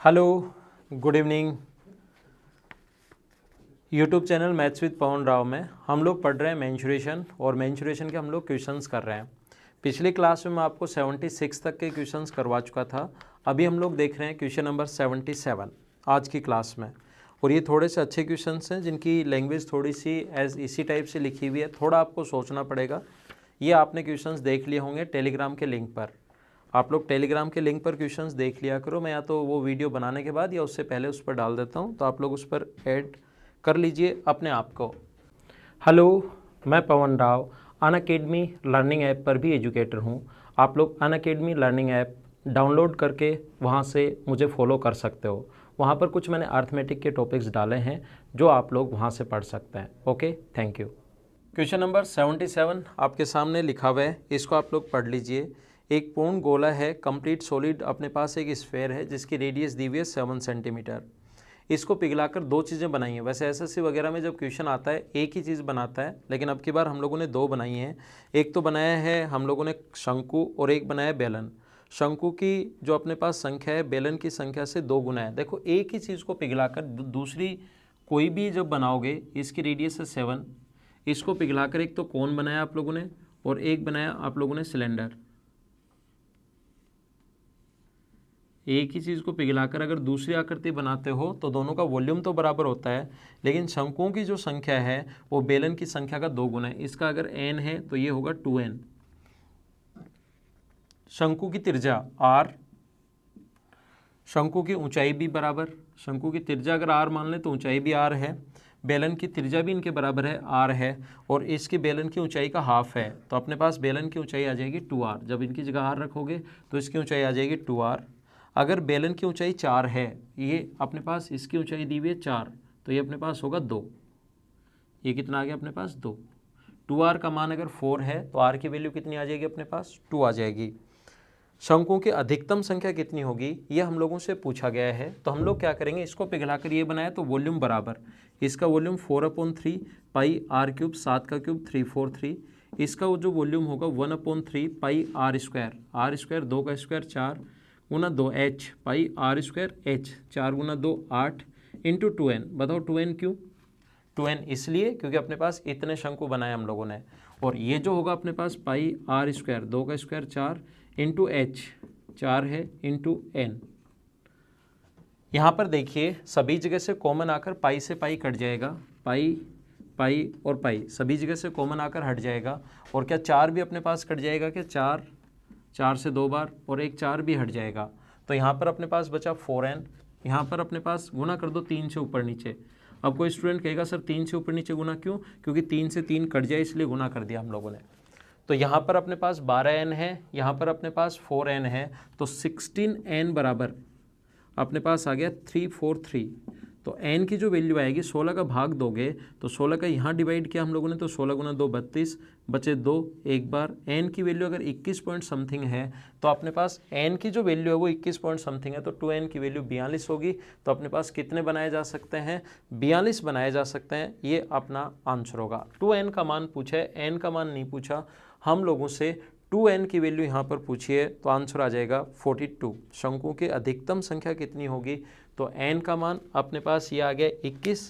Hello, good evening. YouTube channel maths with Pawan Rao में हम लोग पढ़ रहे हैं मेंसुरेशन और मेंसुरेशन के हम लोग क्वेश्चंस कर रहे हैं। पिछली क्लास में मैं आपको 76 तक के क्वेश्चंस करवा चुका था। अभी हम लोग देख रहे हैं क्वेश्चन नंबर 77 आज की क्लास में। और ये थोड़े से अच्छे क्वेश्चंस हैं जिनकी लैंग्वेज थोड़ी सी इसी टाइप से लिखी हुई है, थोड़ा आपको सोचना पड़ेगा। ये आपने क्वेश्चंस देख लिए होंगे टेलीग्राम के लिंक पर। आप लोग टेलीग्राम के लिंक पर क्वेश्चंस देख लिया करो। मैं या तो वो वीडियो बनाने के बाद या उससे पहले उस पर डाल देता हूँ, तो आप लोग उस पर ऐड कर लीजिए अपने आप को। हेलो, मैं पवन राव अनअकैडमी लर्निंग ऐप पर भी एजुकेटर हूँ। आप लोग अनअकैडमी लर्निंग ऐप डाउनलोड करके वहाँ से मुझे फॉलो कर सकते हो। वहाँ पर कुछ मैंने अर्थमेटिक के टॉपिक्स डाले हैं जो आप लोग वहाँ से पढ़ सकते हैं। Okay, thank you. Question number 77 आपके सामने लिखा हुआ है, इसको आप लोग पढ़ लीजिए। एक पूर्ण गोला है, कंप्लीट सॉलिड, अपने पास एक स्फेयर है जिसकी रेडियस दी हुई है 7 सेंटीमीटर। इसको पिघलाकर दो चीज़ें बनाई हैं। वैसे एसएससी वगैरह में जब क्वेश्चन आता है एक ही चीज़ बनाता है, लेकिन अब की बार हम लोगों ने दो बनाई हैं। एक तो बनाया है हम लोगों ने शंकु और एक बनाया है बेलन। शंकु की जो अपने पास संख्या है बेलन की संख्या से 2 गुना है। देखो, एक ही चीज़ को पिघलाकर दूसरी कोई भी जब बनाओगे, इसकी रेडियस है 7, इसको पिघलाकर एक तो कोन बनाया आप लोगों ने और एक बनाया आप लोगों ने सिलेंडर। एक ही चीज़ को पिघलाकर अगर दूसरी आकृति बनाते हो तो दोनों का वॉल्यूम तो बराबर होता है, लेकिन शंकुओं की जो संख्या है वो बेलन की संख्या का 2 गुना है। इसका अगर n है तो ये होगा 2n। शंकु की त्रिज्या r, शंकु की ऊंचाई भी बराबर। शंकु की त्रिज्या अगर r मान लें तो ऊंचाई भी r है। बेलन की त्रिज्या भी इनके बराबर है, r है, और इसकी बेलन की ऊंचाई का हाफ है। तो अपने पास बेलन की ऊंचाई आ जाएगी 2r। जब इनकी जगह r रखोगे तो इसकी ऊंचाई आ जाएगी 2r। अगर बेलन की ऊंचाई 4 है, ये अपने पास इसकी ऊंचाई दी हुई है 4, तो ये अपने पास होगा 2। ये कितना आ गया अपने पास 2। 2r का मान अगर 4 है तो r की वैल्यू कितनी आ जाएगी अपने पास 2 आ जाएगी। शंकुओं की अधिकतम संख्या कितनी होगी ये हम लोगों से पूछा गया है। तो हम लोग क्या करेंगे, इसको पिघलाकर ये बनाया तो वॉल्यूम बराबर, इसका वॉल्यूम 4/3 पाई r क्यूब, 7 का क्यूब 343। इसका वो जो वॉल्यूम होगा 1/3 पाई r स्क्वायर, r स्क्वायर 2 का स्क्वायर 4 गुना 2h पाई r स्क्वायर h, 4 गुना 2 8 इंटू 2n। बताओ 2n क्यों? 2n इसलिए क्योंकि अपने पास इतने शंकु बनाए हम लोगों ने। और ये जो होगा अपने पास पाई r स्क्वायर 2 का स्क्वायर 4 इंटू h 4 है इंटू n। यहाँ पर देखिए सभी जगह से कॉमन आकर पाई से पाई कट जाएगा, पाई पाई और पाई सभी जगह से कॉमन आकर हट जाएगा। और क्या 4 भी अपने पास कट जाएगा? क्या 4 4 से 2 बार और एक 4 भी हट जाएगा। तो यहाँ पर अपने पास बचा 4n। यहाँ पर अपने पास गुना कर दो 3 से ऊपर नीचे। अब कोई स्टूडेंट कहेगा सर 3 से ऊपर नीचे गुना क्यों? क्योंकि 3 से 3 कट जाए इसलिए गुना कर दिया हम लोगों ने। तो यहाँ पर अपने पास 12n है, यहाँ पर अपने पास 4n है, तो 16n बराबर अपने पास आ गया 343। तो n की जो वैल्यू आएगी 16 का भाग दोगे तो 16 का यहाँ डिवाइड किया हम लोगों ने तो 16 गुना 2 32, बचे 2 एक बार। n की वैल्यू अगर 21 पॉइंट समथिंग है तो अपने पास n की जो वैल्यू है वो 21 पॉइंट समथिंग है, तो 2n की वैल्यू 42 होगी। तो अपने पास कितने बनाए जा सकते हैं? 42 बनाए जा सकते हैं। ये अपना आंसर होगा। 2n का मान पूछा है, n का मान नहीं पूछा हम लोगों से। 2n की वैल्यू यहाँ पर पूछिए तो आंसर आ जाएगा 42। शंकुओं की अधिकतम संख्या कितनी होगी? तो n का मान अपने पास ये आ गया 21,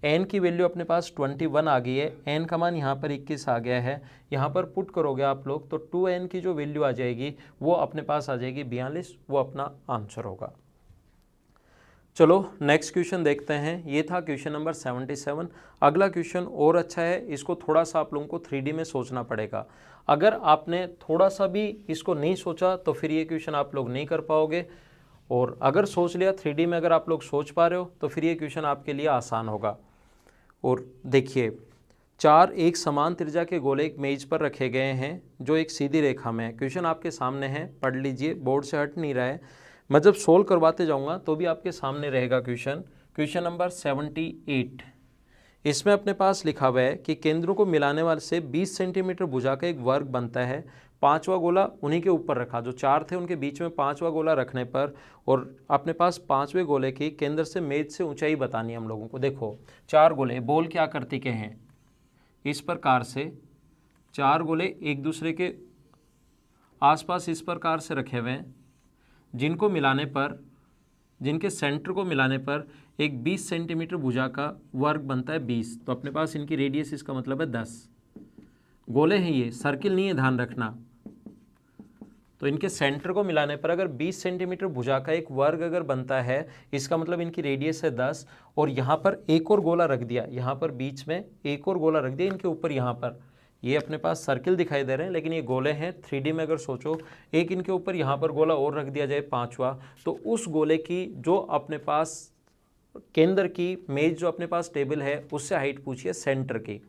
n की वैल्यू अपने पास 21 आ गई है, n का मान यहाँ पर 21 आ गया है। यहाँ पर पुट करोगे आप लोग तो 2n की जो वैल्यू आ जाएगी वो अपने पास आ जाएगी 42, वो अपना आंसर होगा। चलो नेक्स्ट क्वेश्चन देखते हैं। ये था क्वेश्चन नंबर 77। अगला क्वेश्चन और अच्छा है, इसको थोड़ा सा आप लोगों को 3D में सोचना पड़ेगा। अगर आपने थोड़ा सा भी इसको नहीं सोचा तो फिर ये क्वेश्चन आप लोग नहीं कर पाओगे, और अगर सोच लिया 3D में अगर आप लोग सोच पा रहे हो तो फिर ये क्वेश्चन आपके लिए आसान होगा। और देखिए 4 एक समान त्रिज्या के गोले एक मेज पर रखे गए हैं जो एक सीधी रेखा में है। क्वेश्चन आपके सामने है, पढ़ लीजिए, बोर्ड से हट नहीं रहा है। मैं जब सोल्व करवाते जाऊंगा तो भी आपके सामने रहेगा क्वेश्चन। Question number 78। इसमें अपने पास लिखा हुआ है कि केंद्रों को मिलाने वाले से 20 सेंटीमीटर भुजा का एक वर्ग बनता है। पांचवा गोला उन्हीं के ऊपर रखा, जो 4 थे उनके बीच में पांचवा गोला रखने पर, और अपने पास पांचवें गोले की केंद्र से मेज से ऊंचाई बतानी है हम लोगों को। देखो 4 गोले बॉल की आकृति के हैं, इस प्रकार से 4 गोले एक दूसरे के आसपास इस प्रकार से रखे हुए हैं, जिनको मिलाने पर जिनके सेंटर को मिलाने पर एक 20 सेंटीमीटर भुजा का वर्ग बनता है 20। तो अपने पास इनकी रेडियस इसका मतलब है 10। गोले हैं ये, सर्किल नहीं है, ध्यान रखना। तो इनके सेंटर को मिलाने पर अगर 20 सेंटीमीटर भुजा का एक वर्ग अगर बनता है, इसका मतलब इनकी रेडियस है 10। और यहाँ पर एक और गोला रख दिया, यहाँ पर बीच में एक और गोला रख दिया इनके ऊपर। यहाँ पर ये अपने पास सर्किल दिखाई दे रहे हैं, लेकिन ये गोले हैं। 3D में अगर सोचो, एक इनके ऊपर यहाँ पर गोला और रख दिया जाए 5वां, तो उस गोले की जो अपने पास केंद्र की मेज जो अपने पास टेबल है उससे हाइट पूछिए सेंटर की।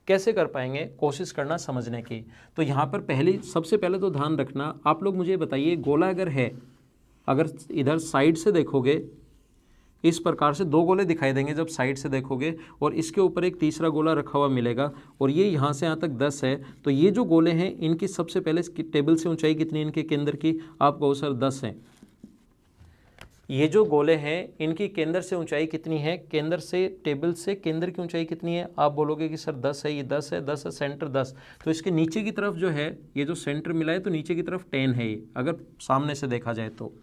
कैसे कर पाएंगे, कोशिश करना समझने की। तो यहाँ पर सबसे पहले तो ध्यान रखना, आप लोग मुझे बताइए, गोला अगर है, अगर इधर साइड से देखोगे इस प्रकार से 2 गोले दिखाई देंगे जब साइड से देखोगे, और इसके ऊपर एक तीसरा गोला रखा हुआ मिलेगा, और ये यहाँ से यहाँ तक 10 है। तो ये जो गोले हैं इनकी सबसे पहले टेबल से ऊंचाई कितनी है इनके केंद्र की, आप कहो सर 10 है। ये जो गोले हैं इनकी केंद्र से ऊंचाई कितनी है, केंद्र से टेबल से केंद्र की ऊंचाई कितनी है, आप बोलोगे कि सर 10 है, ये 10 है, 10 है, सेंटर 10। तो इसके नीचे की तरफ जो है ये जो सेंटर मिला है, तो नीचे की तरफ 10 है ये, अगर सामने से देखा जाए तो।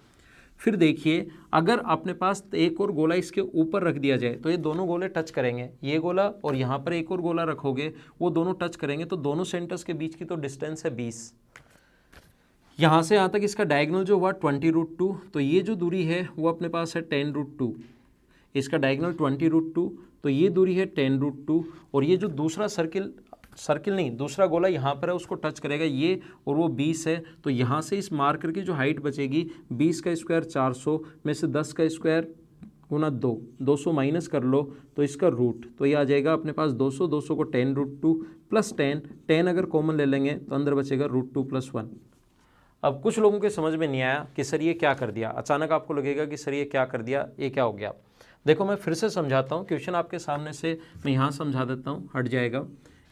फिर देखिए, अगर अपने पास एक और गोला इसके ऊपर रख दिया जाए तो ये दोनों गोले टच करेंगे, ये गोला और यहाँ पर एक और गोला रखोगे, वो दोनों टच करेंगे, तो दोनों सेंटर्स के बीच की तो डिस्टेंस है 20। यहाँ से यहाँ तक इसका डायगोनल जो हुआ 20√2, तो ये जो दूरी है वो अपने पास है 10√2। इसका डायगोनल 20√2, तो ये दूरी है 10√2। और ये जो दूसरा दूसरा गोला यहाँ पर है उसको टच करेगा ये, और वो 20 है। तो यहाँ से इस मार्कर की जो हाइट बचेगी 20 का स्क्वायर 400 में से 10 का स्क्वायर गुना 2, 200 माइनस कर लो तो इसका रूट, तो ये आ जाएगा अपने पास 200, 200 को 10√2 प्लस 10 अगर कॉमन ले लेंगे तो अंदर बचेगा √2 + 1। अब कुछ लोगों के समझ में नहीं आया कि सर ये क्या कर दिया, अचानक आपको लगेगा कि सर ये क्या कर दिया, ये क्या हो गया। देखो मैं फिर से समझाता हूँ, क्वेश्चन आपके सामने से मैं यहाँ समझा देता हूँ, हट जाएगा।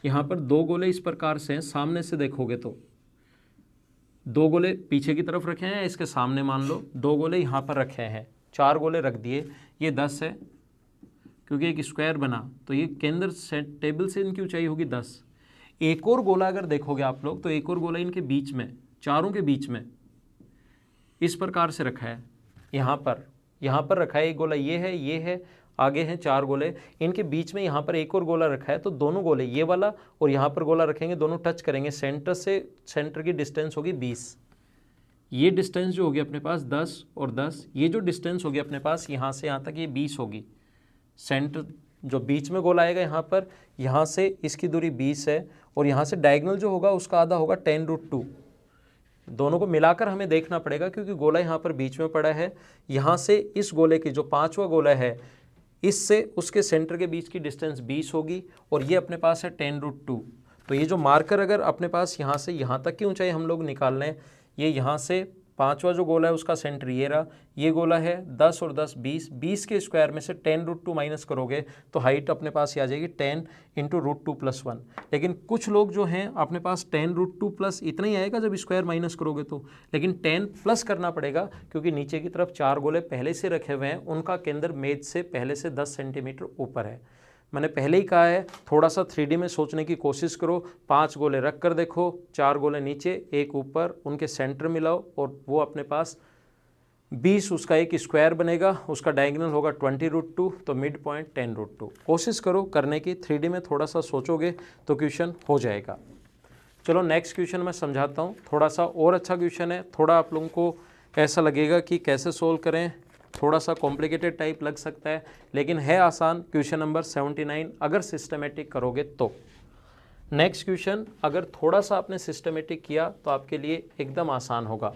यहाँ पर 2 गोले इस प्रकार से हैं, सामने से देखोगे तो 2 गोले पीछे की तरफ रखे हैं, इसके सामने मान लो 2 गोले यहाँ पर रखे हैं, 4 गोले रख दिए, ये 10 है क्योंकि एक स्क्वायर बना, तो ये केंद्र से टेबल से इनकी ऊंचाई होगी 10। एक और गोला अगर देखोगे आप लोग, तो एक और गोला इनके बीच में, चारों के बीच में इस प्रकार से रखा है, यहाँ पर रखा है एक गोला, ये है, आगे हैं 4 गोले, इनके बीच में यहाँ पर एक और गोला रखा है। तो दोनों गोले, ये वाला और यहाँ पर गोला रखेंगे, दोनों टच करेंगे, सेंटर से सेंटर की डिस्टेंस होगी 20। ये डिस्टेंस जो होगी अपने पास 10 और 10, ये जो डिस्टेंस होगी अपने पास यहाँ से यहाँ तक ये 20 होगी। सेंटर जो बीच में गोला आएगा यहाँ से इसकी दूरी 20 है, और यहाँ से डायगोनल जो होगा उसका आधा होगा 10√2। दोनों को मिलाकर हमें देखना पड़ेगा क्योंकि गोला यहाँ पर बीच में पड़ा है। यहाँ से इस गोले की जो 5वां गोला है इससे उसके सेंटर के बीच की डिस्टेंस 20 होगी, और ये अपने पास है 10√2। तो ये जो मार्कर अगर अपने पास यहाँ से यहाँ तक की ऊंचाई हम लोग निकाल लें, ये यहाँ से 5वां जो गोला है उसका सेंटर ये रहा, ये गोला है 10 और 10 20, 20 के स्क्वायर में से 10√2 माइनस करोगे तो हाइट अपने पास ये आ जाएगी 10 × √2 + 1। लेकिन कुछ लोग जो हैं अपने पास 10√2 प्लस इतना ही आएगा जब स्क्वायर माइनस करोगे तो, लेकिन 10 प्लस करना पड़ेगा क्योंकि नीचे की तरफ 4 गोले पहले से रखे हुए हैं, उनका केंद्र मेज से पहले से 10 सेंटीमीटर ऊपर है। मैंने पहले ही कहा है, थोड़ा सा 3D में सोचने की कोशिश करो। 5 गोले रख कर देखो, 4 गोले नीचे, एक ऊपर, उनके सेंटर मिलाओ और वो अपने पास 20, उसका एक स्क्वायर बनेगा, उसका डायगोनल होगा 20√2, तो मिड पॉइंट 10√2। कोशिश करो करने की, 3D में थोड़ा सा सोचोगे तो क्वेश्चन हो जाएगा। चलो नेक्स्ट क्वेश्चन मैं समझाता हूँ, थोड़ा सा और अच्छा क्वेश्चन है, थोड़ा आप लोगों को ऐसा लगेगा कि कैसे सोल्व करें, थोड़ा सा कॉम्प्लिकेटेड टाइप लग सकता है, लेकिन है आसान। क्वेश्चन नंबर 79 अगर सिस्टमेटिक करोगे तो। नेक्स्ट क्वेश्चन अगर थोड़ा सा आपने सिस्टमेटिक किया तो आपके लिए एकदम आसान होगा।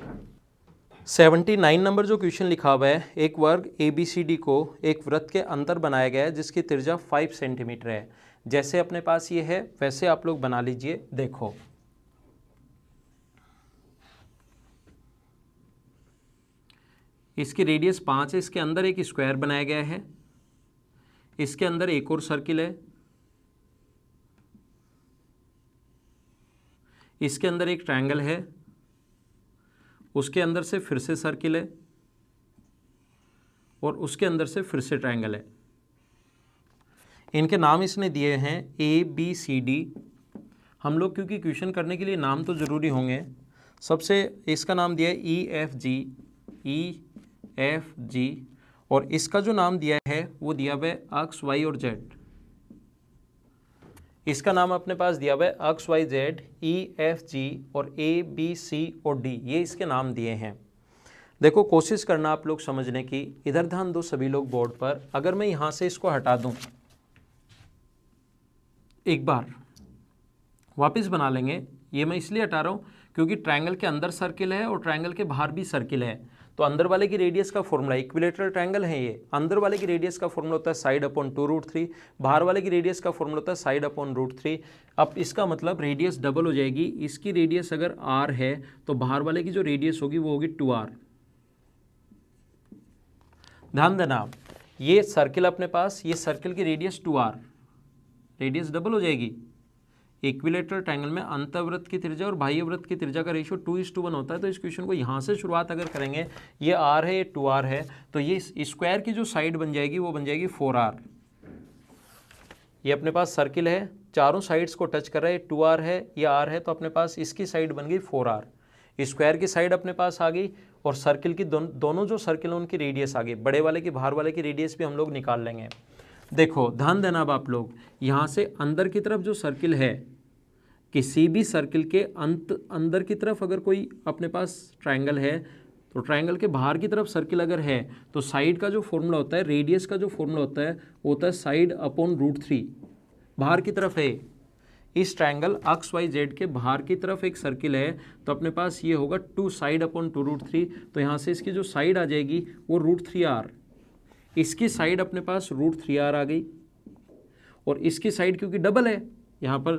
79 नंबर जो क्वेश्चन लिखा हुआ है, एक वर्ग ABCD को एक वृत्त के अंदर बनाया गया है जिसकी त्रिज्या 5 सेंटीमीटर है। जैसे अपने पास ये है वैसे आप लोग बना लीजिए। देखो इसकी रेडियस 5 है, इसके अंदर एक स्क्वायर बनाया गया है, इसके अंदर एक और सर्किल है, इसके अंदर एक ट्रायंगल है, उसके अंदर से फिर से सर्किल है और उसके अंदर से फिर से ट्रायंगल है। इनके नाम इसने दिए हैं ABCD। हम लोग क्योंकि क्वेश्चन करने के लिए नाम तो ज़रूरी होंगे, सबसे इसका नाम दिया है EFG और इसका जो नाम दिया है वो दिया हुआ है एक्स वाई और जेड। इसका नाम अपने पास दिया हुआ है X Y Z, E F G और ए बी सी और डी, ये इसके नाम दिए हैं। देखो कोशिश करना आप लोग समझने की, इधर ध्यान दो सभी लोग बोर्ड पर। अगर मैं यहां से इसको हटा दूं, एक बार वापस बना लेंगे। ये मैं इसलिए हटा रहा हूं क्योंकि ट्रायंगल के अंदर सर्किल है और ट्रायंगल के बाहर भी सर्किल है। तो अंदर वाले की रेडियस का फॉर्मूला, इक्विलेटरल ट्रायंगल है ये, अंदर वाले की रेडियस का फॉर्मूला होता है साइड अपॉन 2√3, बाहर वाले की रेडियस का फॉर्मूला होता है साइड अपॉन √3। अब इसका मतलब रेडियस डबल हो जाएगी। इसकी रेडियस अगर r है तो बाहर वाले की जो रेडियस होगी वो होगी 2r। ध्यान देना आप, ये सर्किल अपने पास, ये सर्किल की रेडियस 2r, रेडियस डबल हो जाएगी। इक्विलेटरल ट्रायंगल में अंतःवृत्त की त्रिज्या और बाह्य वृत्त की त्रिज्या का रेशियो 2:1 होता है। तो इस क्वेश्चन को यहाँ से शुरुआत अगर करेंगे, ये r है, ये 2r है, तो ये स्क्वायर की जो साइड बन जाएगी वो बन जाएगी 4r। ये अपने पास सर्किल है, चारों साइड्स को टच कर रहा है, 2r है, ये r है, तो अपने पास इसकी साइड बन गई 4r। स्क्वायर की साइड अपने पास आ गई और सर्किल की दोनों जो सर्किल हैं उनकी रेडियस आ गई। बड़े वाले की बाहर वाले की रेडियस भी हम लोग निकाल लेंगे। देखो ध्यान देना अब आप लोग, यहाँ से अंदर की तरफ जो सर्किल है, किसी भी सर्किल के अंदर की तरफ अगर कोई अपने पास ट्रायंगल है, तो ट्रायंगल के बाहर की तरफ सर्किल अगर है तो साइड का जो फॉर्मूला होता है, रेडियस का जो फॉर्मूला होता है वो होता है साइड अपॉन √3। बाहर की तरफ है इस ट्रायंगल एक्स वाई जेड के बाहर की तरफ एक सर्किल है, तो अपने पास ये होगा 2 साइड अपॉन 2√3। तो यहाँ से इसकी जो साइड आ जाएगी वो √3r, इसकी साइड अपने पास √3r आ गई और इसकी साइड क्योंकि डबल है, यहाँ पर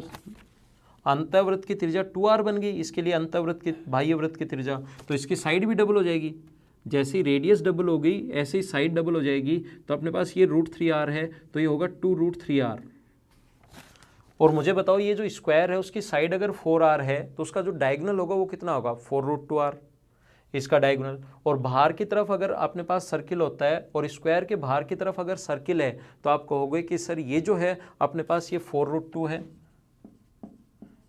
अंतःवृत्त की त्रिज्या 2r बन गई, इसके लिए अंतःवृत्त की बाह्य वृत्त की त्रिज्या, तो इसकी साइड भी डबल हो जाएगी। जैसे ही रेडियस डबल हो गई ऐसे ही साइड डबल हो जाएगी, तो अपने पास ये √3r है, तो ये होगा 2√3r। और मुझे बताओ ये जो स्क्वायर है उसकी साइड अगर 4r है तो उसका जो डायगोनल होगा वो कितना होगा, 4√2r इसका डायगोनल। और बाहर की तरफ अगर अपने पास सर्किल होता है और स्क्वायर के बाहर की तरफ अगर सर्किल है तो आप कहोगे कि सर ये जो है अपने पास ये 4√2 है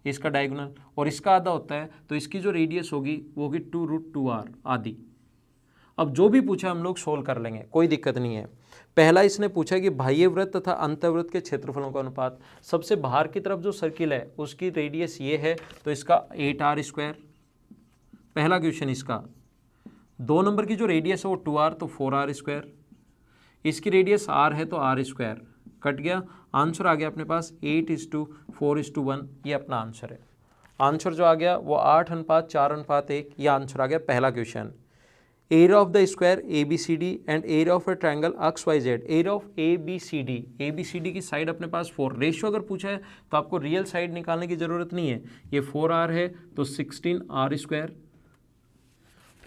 इसका डायगोनल, और इसका आधा होता है, तो इसकी जो रेडियस होगी वो होगी 2√2r आदि। अब जो भी पूछा हम लोग सोल्व कर लेंगे, कोई दिक्कत नहीं है। पहला इसने पूछा कि बाह्य वृत्त तथा अंतःवृत्त के क्षेत्रफलों का अनुपात। सबसे बाहर की तरफ जो सर्किल है उसकी रेडियस ये है, तो इसका 8r²। पहला क्वेश्चन इसका। 2 नंबर की जो रेडियस है वो 2r, तो 4r²। इसकी रेडियस r है तो r², कट गया। आंसर आ गया अपने पास 8:4:1, ये अपना आंसर है। आंसर जो आ गया वो 8:4:1, ये आंसर आ गया पहला question. Area of the square ABCD and area of a triangle XYZ। Area of ABCD की साइड अपने पास 4। रेशियो अगर पूछा है तो आपको रियल साइड निकालने की जरूरत नहीं है। ये 4r है तो 16r²।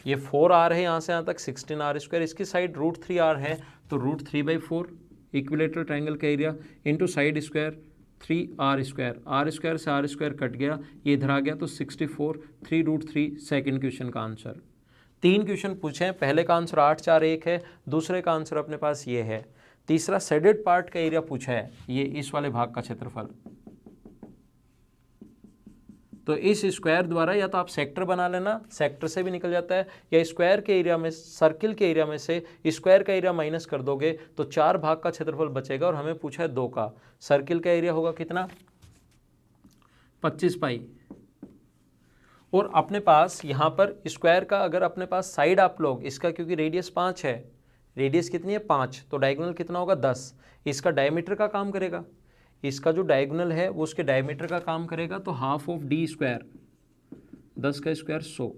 ये 4r है, यहाँ से यहाँ तक 16r²। इसकी साइड √3r है तो √3/4 इक्विलेटरल ट्रायंगल का area into side square 3r²। r² से r² कट गया, ये इधर आ गया तो 64, 3√3 सेकेंड क्वेश्चन का आंसर। 3 क्वेश्चन पूछे हैं, पहले का आंसर 841 है, दूसरे का आंसर अपने पास ये है। तीसरा शेडेड पार्ट का एरिया पूछा है, ये इस वाले भाग का क्षेत्रफल। तो इस स्क्वायर द्वारा या तो आप सेक्टर बना लेना, सेक्टर से भी निकल जाता है, या स्क्वायर के एरिया में, सर्किल के एरिया में से स्क्वायर का एरिया माइनस कर दोगे तो 4 भाग का क्षेत्रफल बचेगा, और हमें पूछा है 2 का। सर्किल का एरिया होगा कितना, 25 पाई। और अपने पास यहाँ पर स्क्वायर का अगर अपने पास साइड आप लोग इसका, क्योंकि रेडियस 5 है, रेडियस कितनी है 5, तो डायगोनल कितना होगा 10। इसका डायमीटर का काम करेगा, इसका जो डायगोनल है वो उसके डायमीटर का काम करेगा, तो हाफ ऑफ d², 10 का स्क्वायर 100,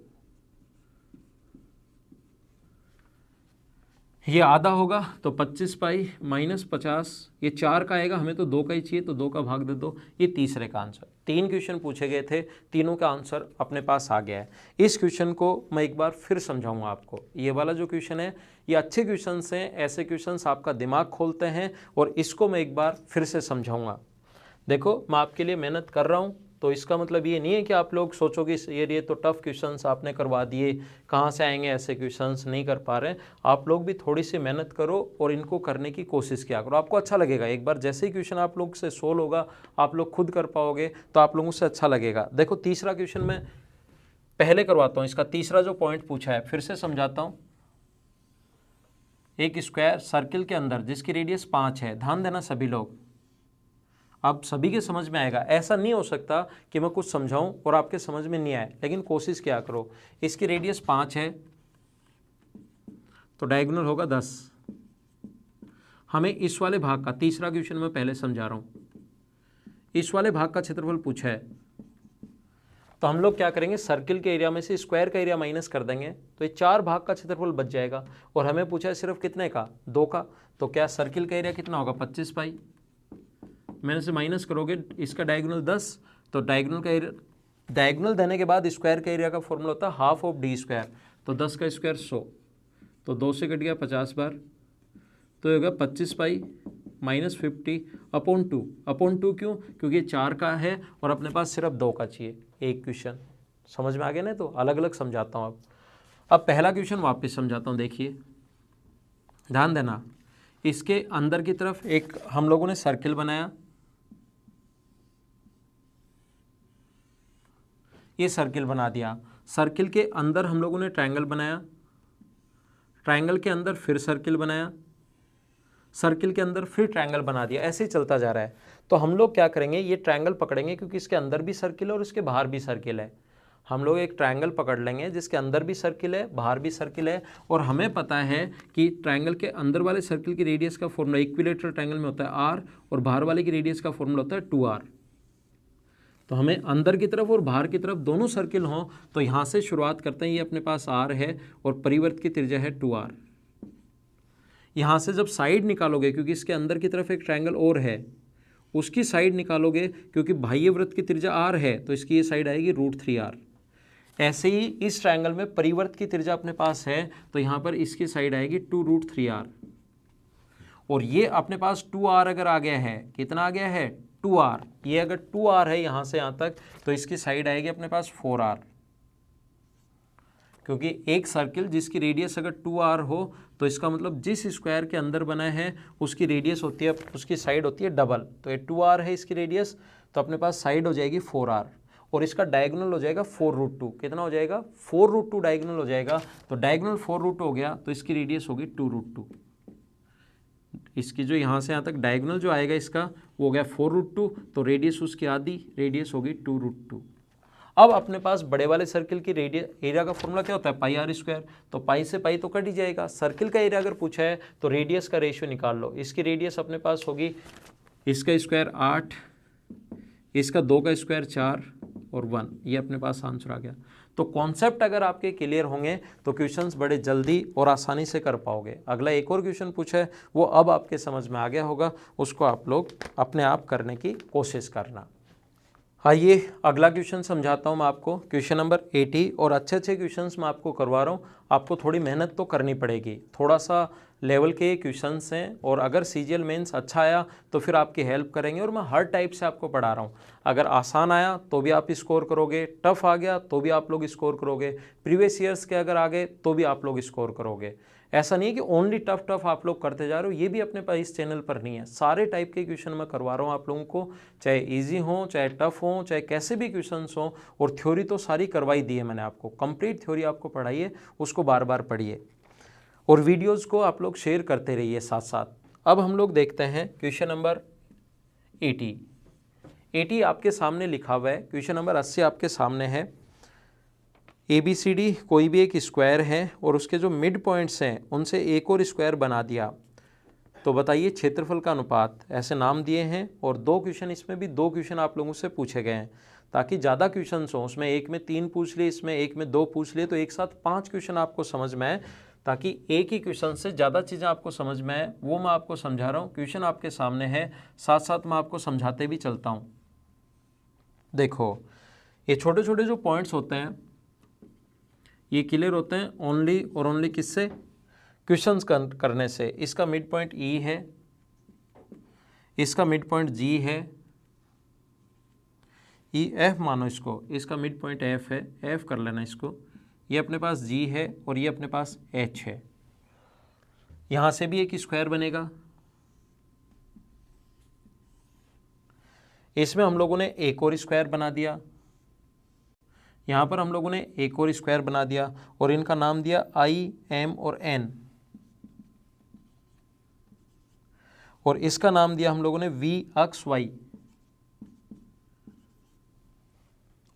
ये आधा होगा तो 25 पाई माइनस 50, ये 4 का आएगा, हमें तो 2 का ही चाहिए तो 2 का भाग दे दो। ये तीसरे का आंसर। 3 क्वेश्चन पूछे गए थे, तीनों का आंसर अपने पास आ गया है। इस क्वेश्चन को मैं एक बार फिर समझाऊंगा आपको। ये वाला जो क्वेश्चन है ये अच्छे क्वेश्चन हैं, ऐसे क्वेश्चन आपका दिमाग खोलते हैं, और इसको मैं एक बार फिर से समझाऊंगा। देखो मैं आपके लिए मेहनत कर रहा हूँ, तो इसका मतलब ये नहीं है कि आप लोग सोचोगे ये तो टफ क्वेश्चंस आपने करवा दिए, कहाँ से आएंगे ऐसे क्वेश्चंस, नहीं कर पा रहे हैं। आप लोग भी थोड़ी सी मेहनत करो और इनको करने की कोशिश किया करो, आपको अच्छा लगेगा। एक बार जैसे ही क्वेश्चन आप लोग से सोल्व होगा, आप लोग खुद कर पाओगे तो आप लोगों से अच्छा लगेगा। देखो तीसरा क्वेश्चन मैं पहले करवाता हूँ, इसका तीसरा जो पॉइंट पूछा है फिर से समझाता हूँ। एक स्क्वायर सर्किल के अंदर जिसकी रेडियस 5 है, ध्यान देना सभी लोग, अब सभी के समझ में आएगा। ऐसा नहीं हो सकता कि मैं कुछ समझाऊं और आपके समझ में नहीं आए, लेकिन कोशिश क्या करो। इसकी रेडियस 5 है तो डायगोनल होगा 10। हमें इस वाले भाग का, तीसरा क्वेश्चन मैं पहले समझा रहा हूं, इस वाले भाग का क्षेत्रफल पूछा है, तो हम लोग क्या करेंगे, सर्किल के एरिया में से स्क्वायर का एरिया माइनस कर देंगे, तो ये 4 भाग का क्षेत्रफल बच जाएगा। और हमें पूछा है सिर्फ कितने का, 2 का, तो क्या सर्किल का एरिया कितना होगा, 25 पाई। मैंने से माइनस करोगे इसका डायगोनल 10, तो डायगोनल का एरिया, डायगोनल देने के बाद स्क्वायर का एरिया का फॉर्मूला होता है हाफ ऑफ डी स्क्वायर, तो 10 का स्क्वायर 100, तो 2 से कट गया 50 बार, तो होगा 25 पाई माइनस 50 अपॉन 2। अपॉन 2 क्यों, क्योंकि ये 4 का है और अपने पास सिर्फ 2 का चाहिए। एक क्वेश्चन समझ में आ गया ना, तो अलग अलग समझाता हूँ। अब पहला क्वेश्चन वापस समझाता हूँ, देखिए ध्यान देना। इसके अंदर की तरफ एक हम लोगों ने सर्किल बनाया, ये सर्किल बना दिया। सर्किल के अंदर हम लोगों ने ट्रायंगल बनाया, ट्रायंगल के अंदर फिर सर्किल बनाया, सर्किल के अंदर फिर ट्रायंगल बना दिया, ऐसे ही चलता जा रहा है। तो हम लोग क्या करेंगे, ये ट्रायंगल पकड़ेंगे क्योंकि इसके अंदर भी सर्किल है और इसके बाहर भी सर्किल है। हम लोग एक ट्रायंगल पकड़ लेंगे जिसके अंदर भी सर्किल है, बाहर भी सर्किल है, और हमें पता है कि ट्रायंगल के अंदर वाले सर्किल की रेडियस का फॉर्मूला इक्विलेटरल ट्रायंगल में होता है आर, और बाहर वाले की रेडियस का फॉर्मूला होता है 2r। तो हमें अंदर की तरफ और बाहर की तरफ दोनों सर्किल हों, तो यहाँ से शुरुआत करते हैं। ये अपने पास r है और परिवर्त की त्रिज्या है 2r। यहाँ से जब साइड निकालोगे, क्योंकि इसके अंदर की तरफ एक ट्रायंगल और है, उसकी साइड निकालोगे, क्योंकि बाह्य वृत्त की त्रिज्या r है, तो इसकी ये साइड आएगी √3r। ऐसे ही इस ट्रायंगल में परिवर्त की त्रिज्या अपने पास है, तो यहाँ पर इसकी साइड आएगी 2√3r। और ये अपने पास 2r अगर आ गया है, कितना आ गया है 2r, ये अगर 2r है यहाँ से यहाँ तक, तो इसकी साइड आएगी अपने पास 4r। क्योंकि एक सर्किल जिसकी रेडियस अगर 2r हो, तो इसका मतलब जिस स्क्वायर के अंदर बना है उसकी रेडियस होती है, उसकी साइड होती है डबल। तो ये 2r है इसकी रेडियस, तो अपने पास साइड हो जाएगी 4r, और इसका डायगोनल हो जाएगा 4√2। कितना हो जाएगा, 4√2 डायगोनल हो जाएगा। तो डायगोनल 4√2 हो गया, तो इसकी रेडियस होगी 2√2। इसकी जो यहाँ से यहाँ तक डायगोनल जो आएगा इसका, वो हो गया 4√2, तो रेडियस उसकी आधी, रेडियस होगी 2√2। अब अपने पास बड़े वाले सर्किल की रेडियस एरिया का फॉर्मूला क्या होता है, πr²। तो पाई से पाई तो कट ही जाएगा। सर्किल का एरिया अगर पूछा है तो रेडियस का रेशियो निकाल लो। इसकी रेडियस अपने पास होगी, इसका स्क्वायर 8, इसका 2 का स्क्वायर 4 और 1, ये अपने पास आंसर आ गया। तो कॉन्सेप्ट अगर आपके क्लियर होंगे तो क्वेश्चंस बड़े जल्दी और आसानी से कर पाओगे। अगला एक और क्वेश्चन पूछा है, वो अब आपके समझ में आ गया होगा, उसको आप लोग अपने आप करने की कोशिश करना। आइए अगला क्वेश्चन समझाता हूँ मैं आपको, क्वेश्चन नंबर 80। और अच्छे क्वेश्चंस मैं आपको करवा रहा हूँ, आपको थोड़ी मेहनत तो करनी पड़ेगी, थोड़ा सा लेवल के क्वेश्चंस हैं, और अगर सीजीएल मेंस अच्छा आया तो फिर आपकी हेल्प करेंगे। और मैं हर टाइप से आपको पढ़ा रहा हूँ, अगर आसान आया तो भी आप स्कोर करोगे, टफ आ गया तो भी आप लोग स्कोर करोगे, प्रीवियस ईयर्स के अगर आ गए तो भी आप लोग स्कोर करोगे। ऐसा नहीं है कि ओनली टफ आप लोग करते जा रहे हो, ये भी अपने पास इस चैनल पर नहीं है। सारे टाइप के क्वेश्चन मैं करवा रहा हूँ आप लोगों को, चाहे इजी हो, चाहे टफ हो, चाहे कैसे भी क्वेश्चंस हो। और थ्योरी तो सारी करवाई दी है मैंने आपको, कंप्लीट थ्योरी आपको पढ़ाई है, उसको बार बार पढ़िए और वीडियोज़ को आप लोग शेयर करते रहिए साथ साथ। अब हम लोग देखते हैं क्वेश्चन नंबर 80 आपके सामने लिखा हुआ है। क्वेश्चन नंबर 80 आपके सामने है। ABCD कोई भी एक स्क्वायर है और उसके जो मिड पॉइंट्स हैं उनसे एक और स्क्वायर बना दिया, तो बताइए क्षेत्रफल का अनुपात। ऐसे नाम दिए हैं और 2 क्वेश्चन, इसमें भी 2 क्वेश्चन आप लोगों से पूछे गए हैं, ताकि ज़्यादा क्वेश्चन हों। उसमें एक में 3 पूछ लिए, इसमें एक में 2 पूछ लिए, तो एक साथ 5 क्वेश्चन आपको समझ में आए, ताकि एक ही क्वेश्चन से ज़्यादा चीज़ें आपको समझ में आए। वो मैं आपको समझा रहा हूँ, क्वेश्चन आपके सामने है, साथ साथ मैं आपको समझाते भी चलता हूँ। देखो ये छोटे छोटे जो पॉइंट्स होते हैं ये क्लियर होते हैं ओनली और ओनली किससे, क्वेश्चंस करने से। इसका मिड पॉइंट E है, इसका मिड पॉइंट G है, EF मानो इसको, इसका मिड पॉइंट F है, F कर लेना इसको। ये अपने पास G है और ये अपने पास H है। यहाँ से भी एक स्क्वायर बनेगा, इसमें हम लोगों ने एक और स्क्वायर बना दिया, यहाँ पर हम लोगों ने एक और स्क्वायर बना दिया और इनका नाम दिया I, M और N। और इसका नाम दिया हम लोगों ने वी अक्स वाई।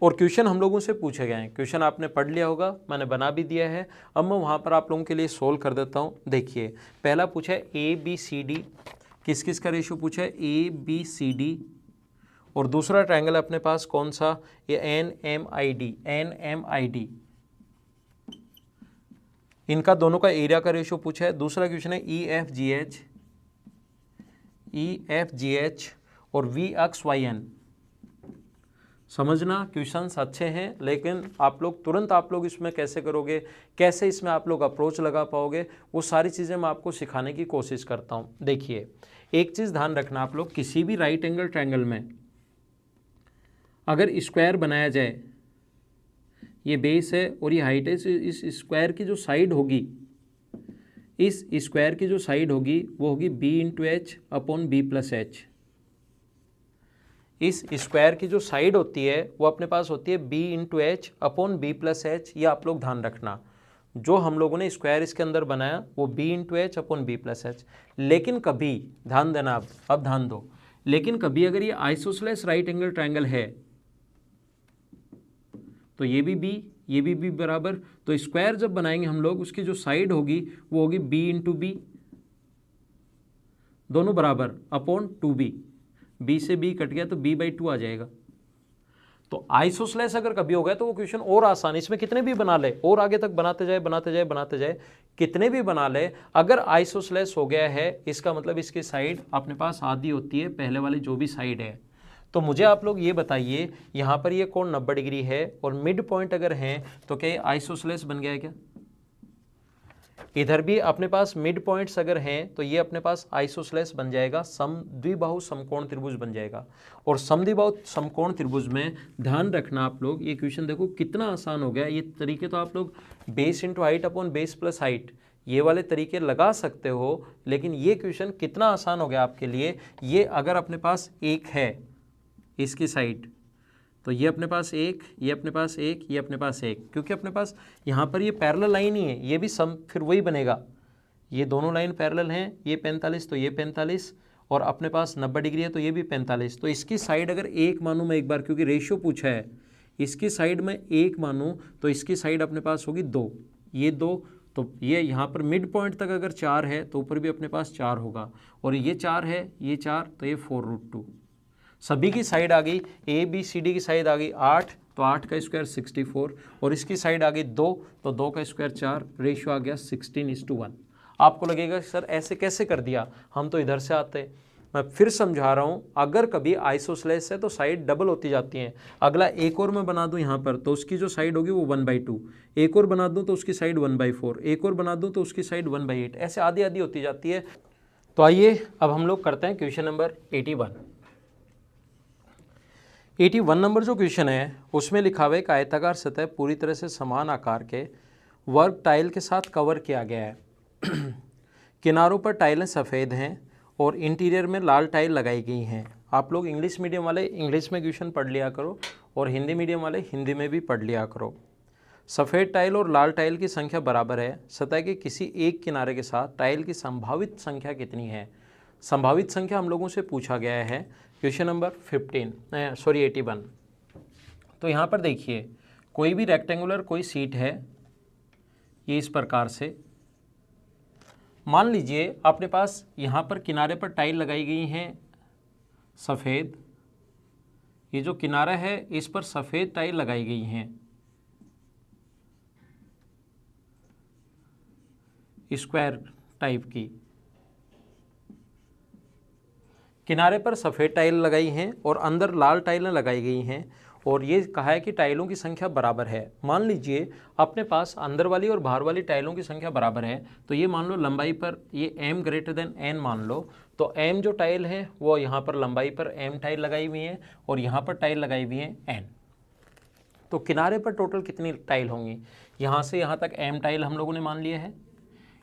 और क्वेश्चन हम लोगों से पूछे गए हैं, क्वेश्चन आपने पढ़ लिया होगा, मैंने बना भी दिया है। अब मैं वहाँ पर आप लोगों के लिए सोल्व कर देता हूँ। देखिए पहला पूछा है ए बी सी डी, किस किस का रेशियो पूछा है, ए बी सी डी। और दूसरा ट्रायंगल अपने पास कौन सा, ये N M I D, N M I D, इनका दोनों का एरिया का रेशियो पूछा है। दूसरा क्वेश्चन है ई एफ जी एच, ई एफ जी एच और वी एक्स वाई एन। समझना क्वेश्चंस अच्छे हैं, लेकिन आप लोग तुरंत आप लोग इसमें कैसे करोगे, कैसे इसमें आप लोग अप्रोच लगा पाओगे, वो सारी चीज़ें मैं आपको सिखाने की कोशिश करता हूँ। देखिए एक चीज़ ध्यान रखना आप लोग, किसी भी राइट एंगल ट्रायंगल में अगर स्क्वायर बनाया जाए, ये बेस है और ये हाइट है, इस स्क्वायर की जो साइड होगी, इस स्क्वायर की जो साइड होगी वो होगी B into H upon B plus H. इस स्क्वायर की जो साइड होती है वो अपने पास होती है B into H upon B plus H. ये आप लोग ध्यान रखना, जो हम लोगों ने स्क्वायर इसके अंदर बनाया वो B into H upon B plus H. लेकिन कभी ध्यान देना, अब ध्यान दो, लेकिन कभी अगर ये आइसोसेलेस राइट एंगल ट्रायंगल है तो ये भी बी, ये भी बी बराबर, तो स्क्वायर जब बनाएंगे हम लोग उसकी जो साइड होगी वो होगी बी इंटू बी, दोनों बराबर अपॉन टू बी, बी से बी कट गया तो बी बाई टू आ जाएगा। तो आइसोसेलेस अगर कभी हो गया तो वो क्वेश्चन और आसान, इसमें कितने भी बना ले और आगे तक बनाते जाए बनाते जाए बनाते जाए, कितने भी बना ले, अगर आइसोसेलेस हो गया है इसका मतलब इसकी साइड अपने पास आधी होती है पहले वाली जो भी साइड है। तो मुझे आप लोग ये बताइए यहाँ पर ये कोण 90 डिग्री है और मिड पॉइंट अगर है तो क्या आइसोसेलेस बन गया है क्या? इधर भी अपने पास मिड पॉइंट्स अगर हैं तो ये अपने पास आइसोसेलेस बन जाएगा, समद्विबाहु समकोण त्रिभुज बन जाएगा। और समद्विबाहु समकोण त्रिभुज में ध्यान रखना आप लोग, ये क्वेश्चन देखो कितना आसान हो गया। ये तरीके तो आप लोग base into height upon base plus height ये वाले तरीके लगा सकते हो, लेकिन ये क्वेश्चन कितना आसान हो गया आपके लिए। ये अगर अपने पास एक है इसकी साइड तो ये अपने पास एक, ये अपने पास एक, ये अपने पास एक, क्योंकि अपने पास यहाँ पर ये पैरेलल लाइन ही है, ये भी सम फिर वही बनेगा। ये दोनों लाइन पैरेलल हैं, ये 45 तो ये 45 और अपने पास 90 डिग्री है तो ये भी 45। तो इसकी साइड अगर एक मानूँ मैं एक बार, क्योंकि रेशियो पूछा है, इसकी साइड में एक मानूँ तो इसकी साइड अपने पास होगी 2, ये 2, तो ये यहाँ पर मिड पॉइंट तक अगर 4 है तो ऊपर भी अपने पास 4 होगा, और ये 4 है, ये 4 तो ये 4√2। सभी की साइड आ गई, ए बी सी डी की साइड आ गई 8, तो 8 का स्क्वायर 64, और इसकी साइड आ गई 2, तो 2 का स्क्वायर 4, रेशियो आ गया 16:1। आपको लगेगा सर ऐसे कैसे कर दिया, हम तो इधर से आते हैं। मैं फिर समझा रहा हूँ, अगर कभी आइसोसेलेस है तो साइड डबल होती जाती हैं। अगला एक और मैं बना दूँ यहाँ पर तो उसकी जो साइड होगी वो 1/2, एक और बना दूँ तो उसकी साइड 1/4, एक और बना दूँ तो उसकी साइड 1/8, ऐसे आधी आधी होती जाती है। तो आइए अब हम लोग करते हैं क्वेश्चन नंबर 81 नंबर जो क्वेश्चन है उसमें लिखा हुआ है एक आयताकार सतह पूरी तरह से समान आकार के वर्ग टाइल के साथ कवर किया गया है। किनारों पर टाइलें सफ़ेद हैं और इंटीरियर में लाल टाइल लगाई गई हैं। आप लोग इंग्लिश मीडियम वाले इंग्लिश में क्वेश्चन पढ़ लिया करो और हिंदी मीडियम वाले हिंदी में भी पढ़ लिया करो। सफ़ेद टाइल और लाल टाइल की संख्या बराबर है। सतह के किसी एक किनारे के साथ टाइल की संभावित संख्या कितनी है? संभावित संख्या हम लोगों से पूछा गया है क्वेश्चन नंबर 81। तो यहाँ पर देखिए कोई भी रेक्टेंगुलर कोई सीट है, ये इस प्रकार से मान लीजिए अपने पास यहाँ पर किनारे पर टाइल लगाई गई हैं सफ़ेद, ये जो किनारा है इस पर सफ़ेद टाइल लगाई गई हैं, स्क्वायर टाइप की किनारे पर सफ़ेद टाइल लगाई हैं और अंदर लाल टाइलें लगाई गई हैं, और ये कहा है कि टाइलों की संख्या बराबर है। मान लीजिए अपने पास अंदर वाली और बाहर वाली टाइलों की संख्या बराबर है, तो ये मान लो लंबाई पर ये m > n मान लो, तो m जो टाइल है वो यहाँ पर लंबाई पर m टाइल लगाई हुई है और यहाँ पर टाइल लगाई हुई है n। तो किनारे पर टोटल कितनी टाइल होंगी? यहाँ से यहाँ तक m टाइल हम लोगों ने मान लिया है।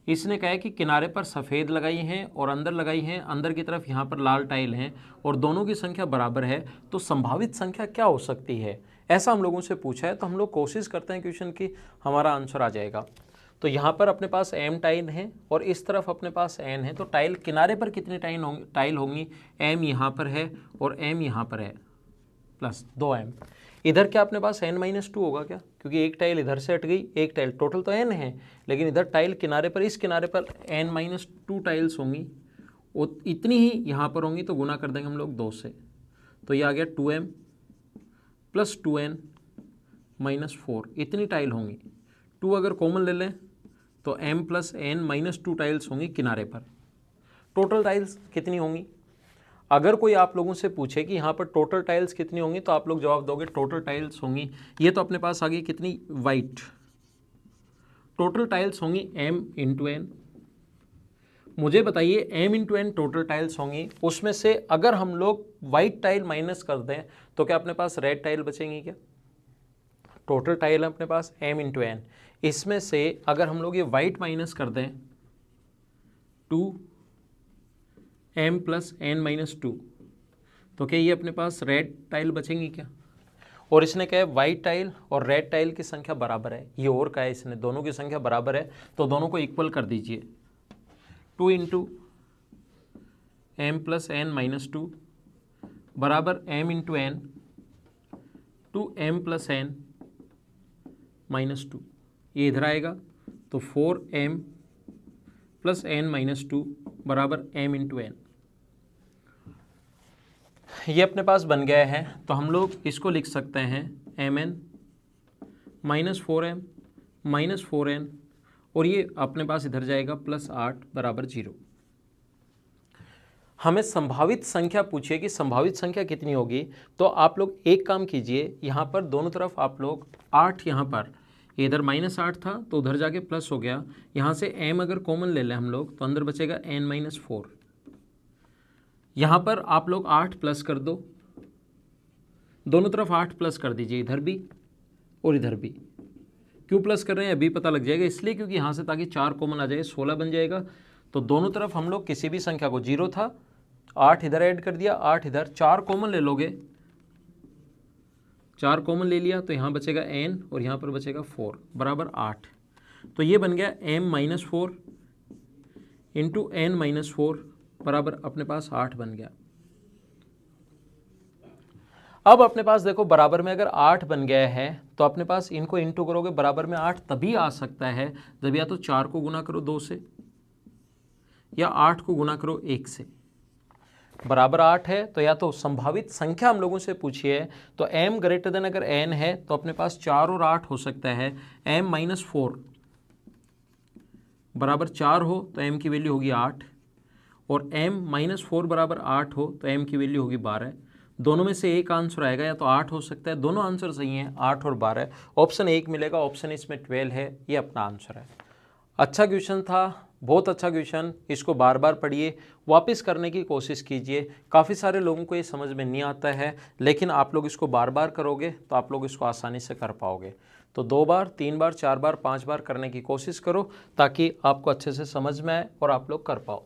इसने कहा है कि किनारे पर सफ़ेद लगाई हैं और अंदर लगाई हैं, अंदर की तरफ यहाँ पर लाल टाइल हैं और दोनों की संख्या बराबर है, तो संभावित संख्या क्या हो सकती है? ऐसा हम लोगों से पूछा है, तो हम लोग कोशिश करते हैं क्वेश्चन की हमारा आंसर आ जाएगा। तो यहाँ पर अपने पास m टाइल है और इस तरफ अपने पास n है, तो टाइल किनारे पर कितनी टाइल होंगी, m यहाँ पर है और m यहाँ पर है, प्लस 2m। इधर क्या अपने पास n-2 होगा क्या, क्योंकि एक टाइल इधर से हट गई, एक टाइल, टोटल तो n है, लेकिन इधर टाइल किनारे पर, इस किनारे पर n-2 टाइल्स होंगी और इतनी ही यहाँ पर होंगी, तो गुना कर देंगे हम लोग 2 से, तो ये आ गया 2m प्लस 2n माइनस 4, इतनी टाइल होंगी। 2 अगर कॉमन ले लें तो m प्लस n-2 टाइल्स होंगी किनारे पर। टोटल टाइल्स कितनी होंगी, अगर कोई आप लोगों से पूछे कि यहाँ पर टोटल टाइल्स कितनी होंगी, तो आप लोग जवाब दोगे टोटल टाइल्स होंगी, ये तो अपने पास आ गई कितनी, वाइट, टोटल टाइल्स होंगी m इंटू n। मुझे बताइए m into n total tiles होंगी, उसमें से अगर हम लोग वाइट टाइल माइनस कर दें तो क्या अपने पास रेड टाइल बचेंगी क्या, टोटल टाइल है अपने पास m इंटू n, इसमें से अगर हम लोग ये वाइट माइनस कर दें 2m प्लस n-2, तो क्या ये अपने पास रेड टाइल बचेंगी क्या, और इसने क्या है वाइट टाइल और रेड टाइल की संख्या बराबर है, ये और क्या है, इसने दोनों की संख्या बराबर है, तो दोनों को इक्वल कर दीजिए, 2 इंटू m प्लस n-2 बराबर m into n 2m plus n-2, ये इधर आएगा, तो 4m प्लस n-2 बराबर m इंटू n। ये अपने पास बन गया है, तो हम लोग इसको लिख सकते हैं mn माइनस 4n और ये अपने पास इधर जाएगा प्लस 8 बराबर 0। हमें संभावित संख्या पूछिए कि संभावित संख्या कितनी होगी, तो आप लोग एक काम कीजिए, यहाँ पर दोनों तरफ आप लोग 8, यहाँ पर इधर -8 था तो उधर जाके प्लस हो गया, यहाँ से m अगर कॉमन ले लें हम लोग तो अंदर बचेगा n-4, यहाँ पर आप लोग 8 प्लस कर दो, दोनों तरफ 8 प्लस कर दीजिए, इधर भी और इधर भी। क्यों प्लस कर रहे हैं अभी पता लग जाएगा, इसलिए क्योंकि यहाँ से ताकि 4 कॉमन आ जाए 16 बन जाएगा। तो दोनों तरफ हम लोग किसी भी संख्या को, 0 था 8 इधर ऐड कर दिया, 8 इधर, 4 कॉमन ले लोगे, 4 कॉमन ले लिया तो यहाँ बचेगा n और यहाँ पर बचेगा 4 बराबर 8। तो ये बन गया m-4 इंटू n-4 बराबर अपने पास 8 बन गया। अब अपने पास देखो बराबर में अगर 8 बन गया है तो अपने पास इनको इंटू करोगे, बराबर में 8 तभी आ सकता है जब या तो 4 को गुना करो 2 से या 8 को गुना करो 1 से। बराबर 8 है तो या तो संभावित संख्या हम लोगों से पूछी है, तो m ग्रेटर देन अगर n है तो अपने पास 4 और 8 हो सकता है, m-4 बराबर 4 हो तो m की वैल्यू होगी 8 और m-4 बराबर 8 हो तो m की वैल्यू होगी 12। दोनों में से एक आंसर आएगा, या तो 8 हो सकता है, दोनों आंसर सही हैं 8 और 12, ऑप्शन 1 मिलेगा, ऑप्शन इसमें 12 है, ये अपना आंसर है। अच्छा क्वेश्चन था, बहुत अच्छा क्वेश्चन, इसको बार बार पढ़िए, वापस करने की कोशिश कीजिए। काफ़ी सारे लोगों को ये समझ में नहीं आता है, लेकिन आप लोग इसको बार बार करोगे तो आप लोग इसको आसानी से कर पाओगे। तो 2 बार 3 बार 4 बार 5 बार करने की कोशिश करो ताकि आपको अच्छे से समझ में आए और आप लोग कर पाओ।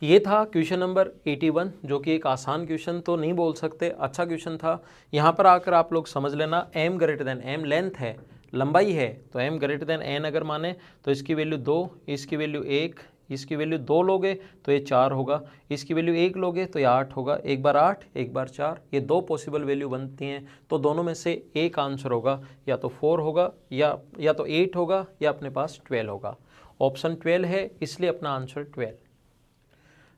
ये था क्वेश्चन नंबर 81, जो कि एक आसान क्वेश्चन तो नहीं बोल सकते, अच्छा क्वेश्चन था। यहाँ पर आकर आप लोग समझ लेना, m greater than, m length है, लंबाई है, तो m ग्रेटर देन n अगर माने तो इसकी वैल्यू 2, इसकी वैल्यू 1, इसकी वैल्यू 2 लोगे तो ये 4 होगा, इसकी वैल्यू 1 लोगे तो ये 8 होगा, एक बार 8 एक बार 4, ये 2 पॉसिबल वैल्यू बनती हैं। तो दोनों में से एक आंसर होगा, या तो 4 होगा या तो 8 होगा या अपने पास 12 होगा। ऑप्शन 12 है, इसलिए अपना आंसर 12।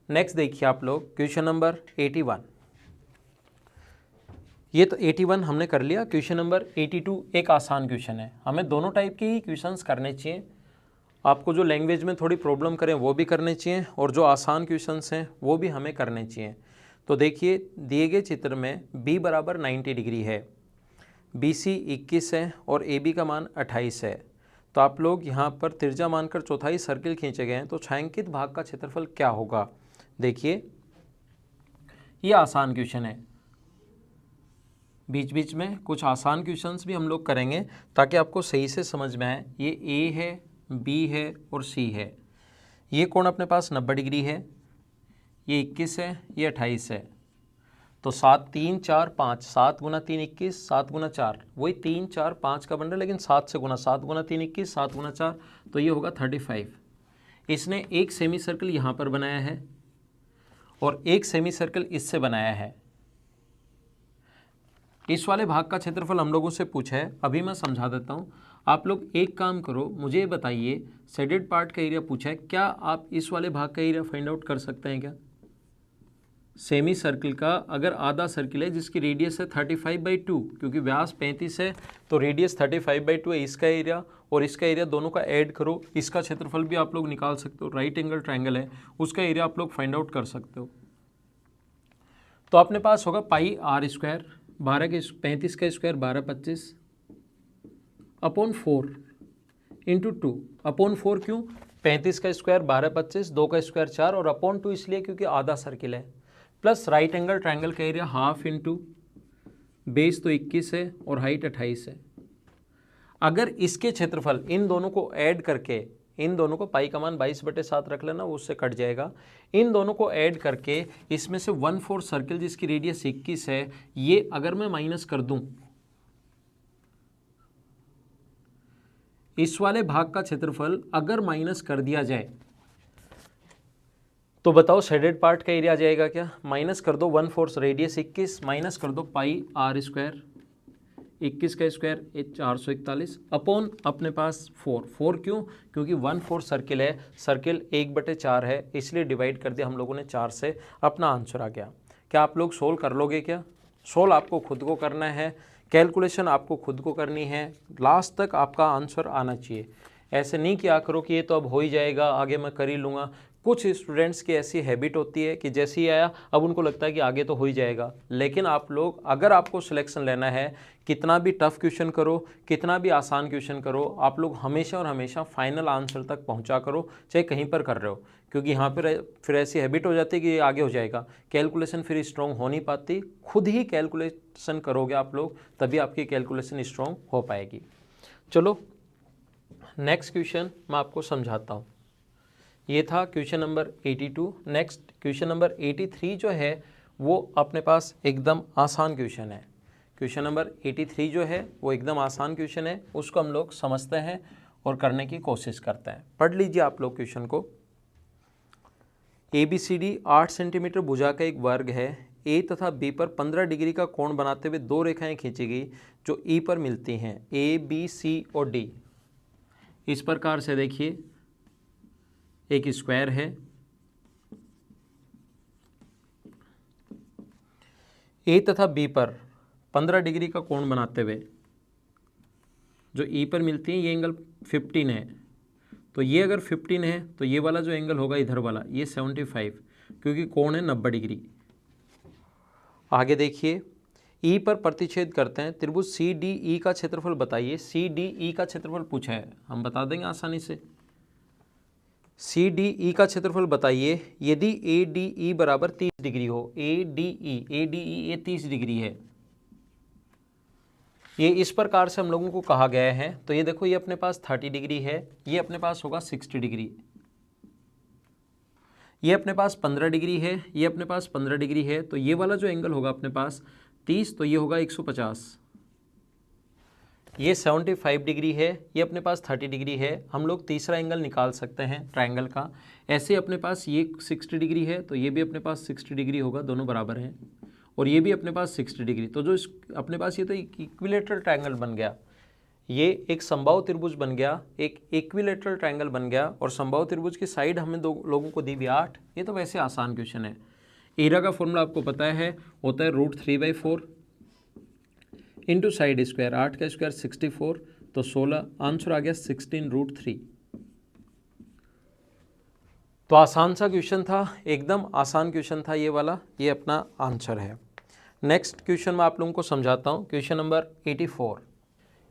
नेक्स्ट देखिए आप लोग क्वेश्चन नंबर 81। ये तो 81 हमने कर लिया। क्वेश्चन नंबर 82 एक आसान क्वेश्चन है। हमें दोनों टाइप के ही क्वेश्चंस करने चाहिए, आपको जो लैंग्वेज में थोड़ी प्रॉब्लम करें वो भी करने चाहिए और जो आसान क्वेश्चंस हैं वो भी हमें करने चाहिए। तो देखिए दिए गए चित्र में b बराबर 90 डिग्री है, BC 21 है और AB का मान 28 है। तो आप लोग यहाँ पर त्रिज्या मानकर चौथाई सर्किल खींचे गए हैं, तो छायांकित भाग का क्षेत्रफल क्या होगा। देखिए ये आसान क्वेश्चन है, बीच बीच में कुछ आसान क्वेश्चंस भी हम लोग करेंगे ताकि आपको सही से समझ में आए। ये A है, B है और C है। ये कोण अपने पास 90 डिग्री है, ये 21 है, ये 28 है। तो 7 3 4 5, 7 गुना 3 21, 7 गुना 4 वही 3 4 5 का बंडल, लेकिन 7 से गुना, 7 गुना 3 21, 7 गुना 4 तो ये होगा 35। इसने एक सेमी सर्कल यहाँ पर बनाया है और एक सेमी सर्कल इससे बनाया है। इस वाले भाग का क्षेत्रफल हम लोगों से पूछा है, अभी मैं समझा देता हूँ। आप लोग एक काम करो, मुझे ये बताइए, शेडेड पार्ट का एरिया पूछा है, क्या आप इस वाले भाग का एरिया फाइंड आउट कर सकते हैं क्या? सेमी सर्कल का अगर आधा सर्कल है जिसकी रेडियस है 35/2, क्योंकि व्यास 35 है तो रेडियस 35/2 है, इसका एरिया और इसका एरिया दोनों का ऐड करो, इसका क्षेत्रफल भी आप लोग निकाल सकते हो। राइट एंगल ट्रायंगल है, उसका एरिया आप लोग फाइंड आउट कर सकते हो। तो अपने पास होगा पाई आर स्क्वायर, 35 का स्क्वायर 12/25 अपॉन 4 इंटू 2 अपॉन 4। क्यों? 35 का स्क्वायर 12/25, 2 का स्क्वायर 4 और अपॉन 2 इसलिए क्योंकि आधा सर्किल है, प्लस राइट एंगल ट्रायंगल का एरिया हाफ इंटू बेस तो 21 है और हाइट 28 है। अगर इसके क्षेत्रफल इन दोनों को ऐड करके, इन दोनों को पाई का मान 22/7 रख लेना, वो उससे कट जाएगा। इन दोनों को ऐड करके इसमें से 1/4 सर्किल जिसकी रेडियस 21 है, ये अगर मैं माइनस कर दूं, इस वाले भाग का क्षेत्रफल अगर माइनस कर दिया जाए तो बताओ शेडेड पार्ट का एरिया आ जाएगा क्या? माइनस कर दो 1/4 रेडियस 21 माइनस कर दो पाई आर स्क्वायर, 21 का स्क्वायर 441 अपॉन अपने पास 4 क्यों? क्योंकि 1/4 सर्किल है, सर्किल 1/4 है, इसलिए डिवाइड कर दिया हम लोगों ने 4 से, अपना आंसर आ गया। क्या आप लोग सोल्व कर लोगे क्या? सोल्व आपको खुद को करना है, कैलकुलेशन आपको खुद को करनी है, लास्ट तक आपका आंसर आना चाहिए। ऐसे नहीं किया करो कि ये तो अब हो ही जाएगा, आगे मैं कर ही लूँगा। कुछ स्टूडेंट्स की ऐसी हैबिट होती है कि जैसे ही आया अब उनको लगता है कि आगे तो हो ही जाएगा। लेकिन आप लोग, अगर आपको सिलेक्शन लेना है, कितना भी टफ क्वेश्चन करो, कितना भी आसान क्वेश्चन करो, आप लोग हमेशा और हमेशा फाइनल आंसर तक पहुंचा करो, चाहे कहीं पर कर रहे हो। क्योंकि यहाँ पर फिर ऐसी हैबिट हो जाती है कि ये आगे हो जाएगा, कैलकुलेशन फिर स्ट्रॉन्ग हो नहीं पाती। खुद ही कैलकुलेशन करोगे आप लोग, तभी आपकी कैलकुलेशन स्ट्रॉन्ग हो पाएगी। चलो नेक्स्ट क्वेश्चन मैं आपको समझाता हूँ। ये था question number 82। Next question number 83 जो है वो अपने पास एकदम आसान क्वेश्चन है। क्वेश्चन नंबर 83 जो है वो एकदम आसान क्वेश्चन है, उसको हम लोग समझते हैं और करने की कोशिश करते हैं। पढ़ लीजिए आप लोग क्वेश्चन को। ABCD 8 सेंटीमीटर भुजा का एक वर्ग है। A तथा B पर 15 डिग्री का कोण बनाते हुए दो रेखाएं खींची गई जो E पर मिलती हैं, A, B, C और D। इस प्रकार से देखिए, एक स्क्वायर है, ए तथा बी पर 15 डिग्री का कोण बनाते हुए जो ई पर मिलती है, ये एंगल 15 है। तो ये अगर 15 है तो ये वाला जो एंगल होगा इधर वाला, ये 75, क्योंकि कोण है 90 डिग्री। आगे देखिए, ई पर प्रतिच्छेद करते हैं, त्रिभुज CDE का क्षेत्रफल बताइए। CDE का क्षेत्रफल पूछा है, हम बता देंगे आसानी से। CDE का क्षेत्रफल बताइए यदि ADE बराबर 30 डिग्री हो। ADE ये 30 डिग्री है। ये इस प्रकार से हम लोगों को कहा गया है। तो ये देखो, ये अपने पास 30 डिग्री है, ये अपने पास होगा 60 डिग्री, ये अपने पास 15 डिग्री है, ये अपने पास 15 डिग्री है। तो ये वाला जो एंगल होगा अपने पास 30, तो ये होगा 150। ये 75 डिग्री है, ये अपने पास 30 डिग्री है। हम लोग तीसरा एंगल निकाल सकते हैं ट्रायंगल का। ऐसे अपने पास ये 60 डिग्री है, तो ये भी अपने पास 60 डिग्री होगा, दोनों बराबर हैं। और ये भी अपने पास 60 डिग्री। तो जो अपने पास ये तो इक्विलेटरल ट्रायंगल बन गया, ये एक समबाहु त्रिभुज बन गया, एक इक्विलेटरल ट्रायंगल बन गया। और समबाहु त्रिभुज की साइड हमें दो लोगों को दी हुई 8। ये तो वैसे आसान क्वेश्चन है। एरिया का फॉर्मूला आपको पता है, होता है √3/4 इंटू साइड स्क्वायर। 8 का स्क्वायर 64, तो 16, आंसर आ गया 16√3। तो आसान सा क्वेश्चन था, एकदम आसान क्वेश्चन था ये वाला, ये अपना आंसर है। नेक्स्ट क्वेश्चन मैं आप लोगों को समझाता हूँ, क्वेश्चन नंबर 84।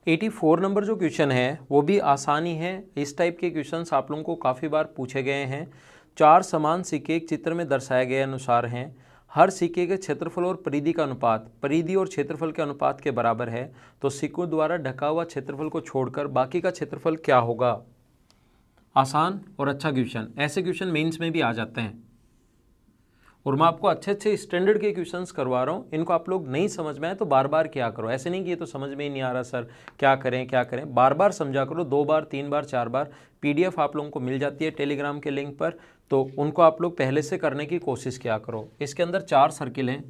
84 नंबर जो क्वेश्चन है वो भी आसानी है। इस टाइप के क्वेश्चंस आप लोगों को काफ़ी बार पूछे गए हैं। 4 समान सिक्के एक चित्र में दर्शाए गए अनुसार हैं। हर सिक्के के क्षेत्रफल और परिधि का अनुपात परिधि और क्षेत्रफल के अनुपात के बराबर है, तो सिक्कों द्वारा ढका हुआ क्षेत्रफल को छोड़कर बाकी का क्षेत्रफल क्या होगा। आसान और अच्छा क्वेश्चन, ऐसे क्वेश्चन मेंस में भी आ जाते हैं। और मैं आपको अच्छे अच्छे स्टैंडर्ड के क्वेश्चंस करवा रहा हूँ, इनको आप लोग नहीं समझ में आए तो बार बार क्या करो, ऐसे नहीं कि ये तो समझ में ही नहीं आ रहा सर, क्या करें, बार बार समझा करो, 2 बार 3 बार 4 बार। PDF आप लोगों को मिल जाती है टेलीग्राम के लिंक पर, तो उनको आप लोग पहले से करने की कोशिश किया करो। इसके अंदर 4 सर्किल हैं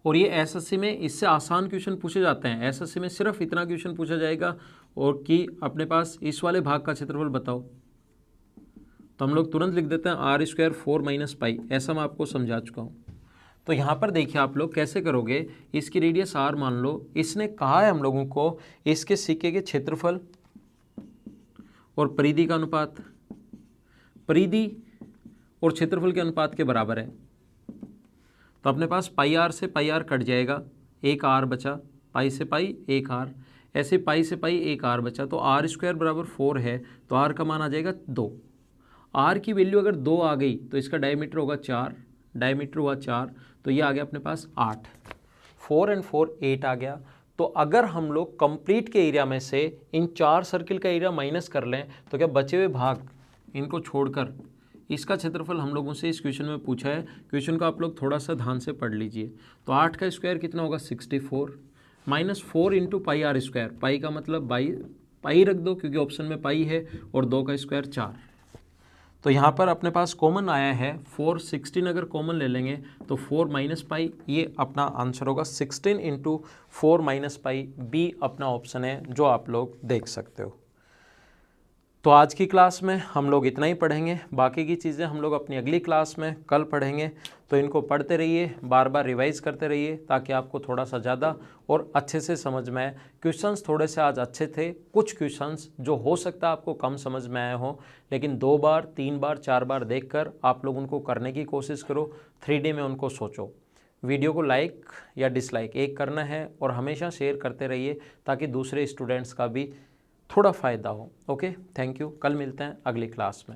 और ये SSC में इससे आसान क्वेश्चन पूछे जाते हैं। SSC में सिर्फ इतना क्वेश्चन पूछा जाएगा और कि अपने पास इस वाले भाग का क्षेत्रफल बताओ, तो हम लोग तुरंत लिख देते हैं r² 4 - पाई, ऐसा मैं आपको समझा चुका हूँ। तो यहाँ पर देखिए आप लोग कैसे करोगे, इसकी रेडियस r मान लो, इसने कहा है हम लोगों को इसके सिक्के के क्षेत्रफल और परिधि का अनुपात, परिधि और क्षेत्रफल के अनुपात के बराबर है। तो अपने पास पाई r से पाई r कट जाएगा, एक r बचा, पाई से पाई एक r, ऐसे पाई से पाई एक r बचा, तो r² बराबर 4 है, तो r का मान आ जाएगा 2। r की वैल्यू अगर 2 आ गई तो इसका डायमीटर होगा 4, डायमीटर हुआ 4, तो ये आ गया अपने पास 8, 4 और 4 8 आ गया। तो अगर हम लोग कंप्लीट के एरिया में से इन 4 सर्किल का एरिया माइनस कर लें तो क्या बचे हुए भाग इनको छोड़कर इसका क्षेत्रफल हम लोगों से इस क्वेश्चन में पूछा है। क्वेश्चन को आप लोग थोड़ा सा ध्यान से पढ़ लीजिए। तो 8 का स्क्वायर कितना होगा 64, -4 × पाई r², पाई का मतलब पाई रख दो क्योंकि ऑप्शन में पाई है, और 2 का स्क्वायर 4। तो यहाँ पर अपने पास कॉमन आया है 4, 16 अगर कॉमन ले लेंगे तो 4 - पाई, ये अपना आंसर होगा 16 × 4 - पाई, बी अपना ऑप्शन है जो आप लोग देख सकते हो। तो आज की क्लास में हम लोग इतना ही पढ़ेंगे, बाकी की चीज़ें हम लोग अपनी अगली क्लास में कल पढ़ेंगे। तो इनको पढ़ते रहिए, बार बार रिवाइज करते रहिए ताकि आपको थोड़ा सा ज़्यादा और अच्छे से समझ में आए। क्वेश्चंस थोड़े से आज अच्छे थे, कुछ क्वेश्चंस जो हो सकता है आपको कम समझ में आए हो, लेकिन 2 बार 3 बार 4 बार देखकर आप लोग उनको करने की कोशिश करो, 3D में उनको सोचो। वीडियो को लाइक या डिसलाइक एक करना है और हमेशा शेयर करते रहिए ताकि दूसरे स्टूडेंट्स का भी थोड़ा फ़ायदा हो। ओके, थैंक यू, कल मिलते हैं अगली क्लास में।